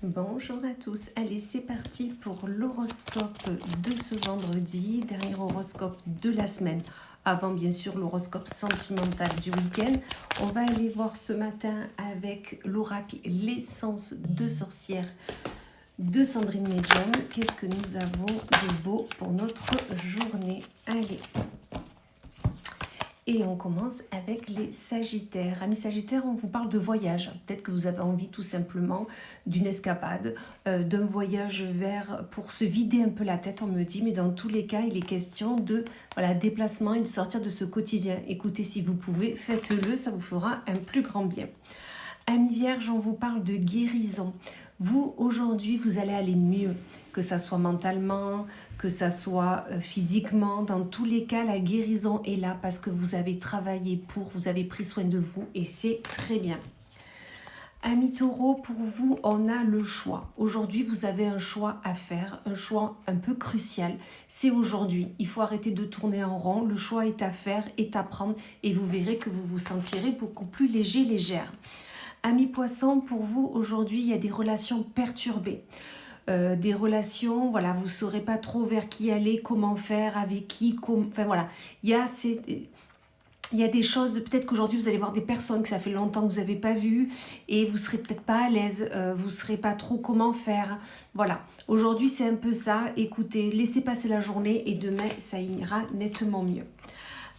Bonjour à tous, allez c'est parti pour l'horoscope de ce vendredi, dernier horoscope de la semaine, avant bien sûr l'horoscope sentimental du week-end. On va aller voir ce matin avec l'oracle L'essence de sorcière de Sandrine Medium. Qu'est-ce que nous avons de beau pour notre journée? Allez. Et on commence avec les Sagittaires. Amis Sagittaires, on vous parle de voyage. Peut-être que vous avez envie tout simplement d'une escapade, d'un voyage pour se vider un peu la tête, on me dit. Mais dans tous les cas, il est question de déplacement et de sortir de ce quotidien. Écoutez, si vous pouvez, faites-le, ça vous fera un plus grand bien. Amis Vierge, on vous parle de guérison. Vous, aujourd'hui, vous allez aller mieux, que ça soit mentalement, que ça soit physiquement. Dans tous les cas, la guérison est là parce que vous avez travaillé vous avez pris soin de vous et c'est très bien. Amis Taureau, pour vous, on a le choix. Aujourd'hui, vous avez un choix à faire, un choix un peu crucial. C'est aujourd'hui. Il faut arrêter de tourner en rond. Le choix est à faire, est à prendre et vous verrez que vous vous sentirez beaucoup plus léger, légère. Amis Poissons, pour vous, aujourd'hui, il y a des relations perturbées. Des relations, voilà, vous ne saurez pas trop vers qui aller, comment faire, avec qui, enfin voilà. Il y a des choses, peut-être qu'aujourd'hui, vous allez voir des personnes que ça fait longtemps que vous n'avez pas vues et vous ne serez peut-être pas à l'aise, vous ne saurez pas trop comment faire. Voilà, aujourd'hui, c'est un peu ça. Écoutez, laissez passer la journée et demain, ça ira nettement mieux.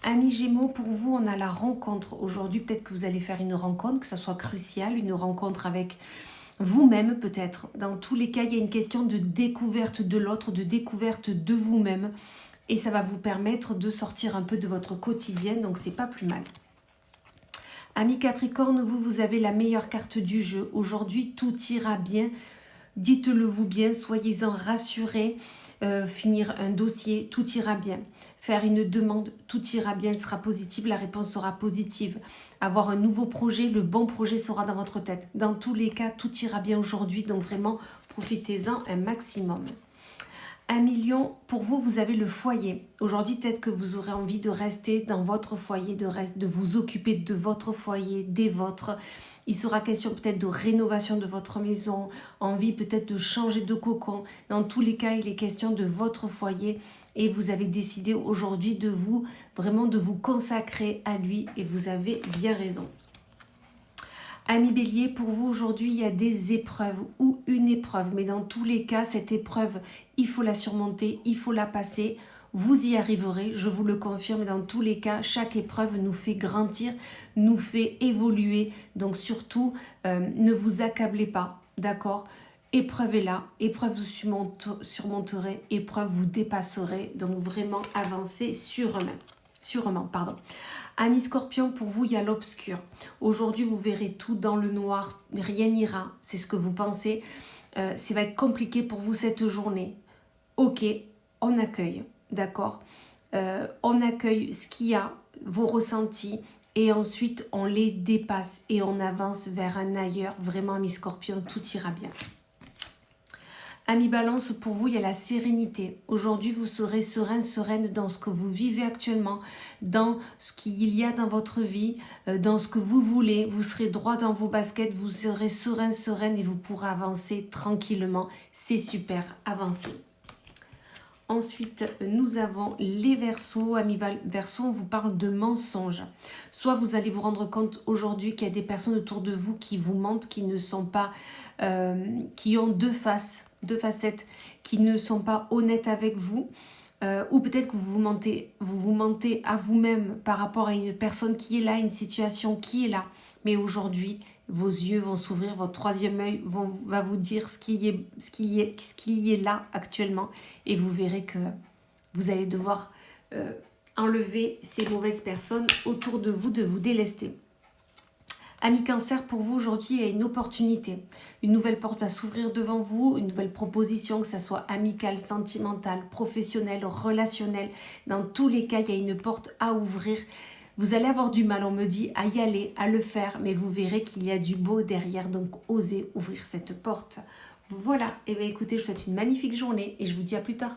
Amis Gémeaux, pour vous, on a la rencontre. Aujourd'hui, peut-être que vous allez faire une rencontre, que ça soit crucial, une rencontre avec vous-même peut-être. Dans tous les cas, il y a une question de découverte de l'autre, de découverte de vous-même. Et ça va vous permettre de sortir un peu de votre quotidien, donc c'est pas plus mal. Amis Capricorne, vous avez la meilleure carte du jeu. Aujourd'hui, tout ira bien. Dites-le vous bien, soyez-en rassurés. Finir un dossier, tout ira bien. Faire une demande, tout ira bien, elle sera positive, la réponse sera positive. Avoir un nouveau projet, le bon projet sera dans votre tête. Dans tous les cas, tout ira bien aujourd'hui, donc vraiment, profitez-en un maximum. Amis Lion, pour vous, vous avez le foyer. Aujourd'hui, peut-être que vous aurez envie de rester dans votre foyer, de vous occuper de votre foyer, des vôtres. Il sera question peut-être de rénovation de votre maison, envie peut-être de changer de cocon. Dans tous les cas, il est question de votre foyer et vous avez décidé aujourd'hui de vous consacrer à lui et vous avez bien raison. Amis Bélier, pour vous aujourd'hui, il y a des épreuves ou une épreuve. Mais dans tous les cas, cette épreuve, il faut la surmonter, il faut la passer. Vous y arriverez, je vous le confirme. Dans tous les cas, chaque épreuve nous fait grandir, nous fait évoluer. Donc surtout, ne vous accablez pas, d'accord ? Épreuve est là, épreuve vous surmonterez, épreuve vous dépasserez. Donc vraiment avancez sûrement. Amis Scorpion, pour vous, il y a l'obscur. Aujourd'hui, vous verrez tout dans le noir, rien n'ira, c'est ce que vous pensez. Ça va être compliqué pour vous cette journée. Ok, on accueille, d'accord ? On accueille ce qu'il y a, vos ressentis, et ensuite on les dépasse et on avance vers un ailleurs. Vraiment, amis Scorpion, tout ira bien. Amis Balance, pour vous, il y a la sérénité. Aujourd'hui, vous serez serein, sereine dans ce que vous vivez actuellement, dans ce qu'il y a dans votre vie, dans ce que vous voulez. Vous serez droit dans vos baskets, vous serez serein, sereine et vous pourrez avancer tranquillement. C'est super, avancez. Ensuite, nous avons les Verseaux. Amis Verseaux, on vous parle de mensonges. Soit vous allez vous rendre compte aujourd'hui qu'il y a des personnes autour de vous qui vous mentent, qui ne sont pas, qui ont deux facettes, qui ne sont pas honnêtes avec vous, ou peut-être que vous vous mentez à vous-même par rapport à une personne qui est là, une situation qui est là. Mais aujourd'hui, vos yeux vont s'ouvrir, votre troisième œil va vous dire ce qui est là actuellement et vous verrez que vous allez devoir enlever ces mauvaises personnes autour de vous délester. Amis Cancer, pour vous aujourd'hui, il y a une opportunité. Une nouvelle porte va s'ouvrir devant vous, une nouvelle proposition, que ce soit amicale, sentimentale, professionnelle, relationnelle. Dans tous les cas, il y a une porte à ouvrir. Vous allez avoir du mal, on me dit, à y aller, à le faire, mais vous verrez qu'il y a du beau derrière, donc osez ouvrir cette porte. Voilà, et bien écoutez, je vous souhaite une magnifique journée et je vous dis à plus tard.